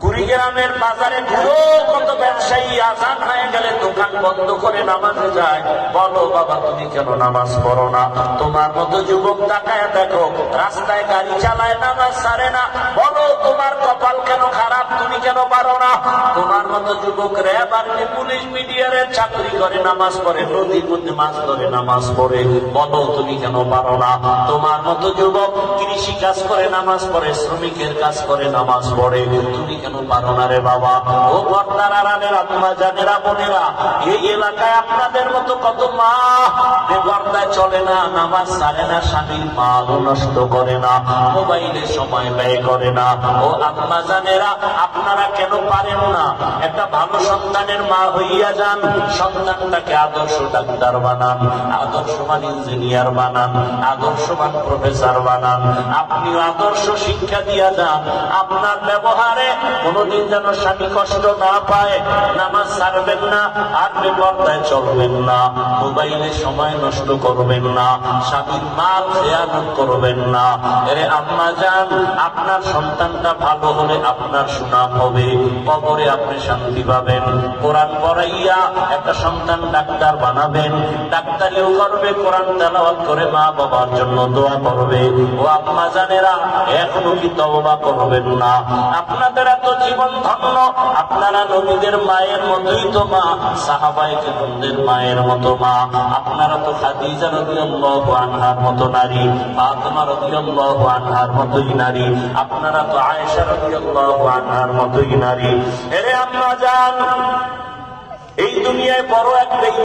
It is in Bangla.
কুড়িগ্রামের বাজারে ঘুরো, কত ব্যবসায়ী আজান হয়ে গেলে দোকান বন্ধ করে নামাজে যায়। বলো বাবা, তুমি কেন নামাজ পড়ো না? তোমার মতো যুবক তাকায় দেখো, রাস্তায় গাড়ি চালায়, নামাজ ছাড়ে না। বলো তোমার কপাল কেন খারাপ, তুমি কেন পারো না? তোমার মতো যুবক র্যাব আর্মি পুলিশ মিডিয়ারের চাকরি করে, নামাজ পড়ে, নদীর মধ্যে মাছ ধরে নামাজ পড়ে। বলো তুমি কেন পারো না? তোমার মতো যুবক কৃষি কাজ করে নামাজ পড়ে, শ্রমিকের কাজ করে নামাজ পড়ে, তুমি কেন পারো না রে বাবা? ও পর্দার আড়ালের আত্মা জানেরা বোনেরা, এই এলাকায় আপনাদের মতো কত মা পর্দায় চলে না, নামাজ ছাড়ে না, স্বামীর মালও নষ্ট করে না, মোবাইলে সময় ব্যয় করে না। ও আত্মা জানেরা, আপনারা কেন পারেন না? একটা ভালো সন্তানের মা হইয়া যান, সন্তানটাকে আদর্শ ডাক্তার বানান, আদর্শবান ইঞ্জিনিয়ার বানান, আদর্শবান প্রফেসর বানান। আপনিও আদর্শ শিক্ষা দিয়া যান। আপনার ব্যবহারে কোনদিন যেন স্বামী কষ্ট না পায়। নামাজ ছাড়বেন না, আর বেপরদায় চলবেন না, মোবাইলে সময় নষ্ট করবেন না, স্বামীর মাল খেয়ানত করবেন না। এরে আম্মা জান, আপনার সন্তানটা ভালো হলে আপনার সুনাম হবে, কবরে আপনি শান্তি পাবেন। কোরআন পড়াইয়া একটা সন্তান ডাক্তার বানাবেন, ডাক্তারিও করবে, কোরআন তেলাওয়াত করে মা বাবার জন্য দোয়া করবে। ও আম্মা জানেরা, এখনো কি তওবা করবেন না? আপনাদের এত জীবন ধন্য, আপনারা নবীদের মায়ের মতোই তো মা, সাহাবায়ে কেরামদের মায়ের মতো মা। আপনারা তো খাদিজা রাদিয়াল্লাহু আনহার মতো নারী, ফাতেমা রাদিয়াল্লাহু আনহার মতোই নারী, আপনারা তো আয়েশা রাদিয়াল্লাহু আনহার মতোই নারী। এরে আম্মা জান, এই দুনিয়ায় বড় এক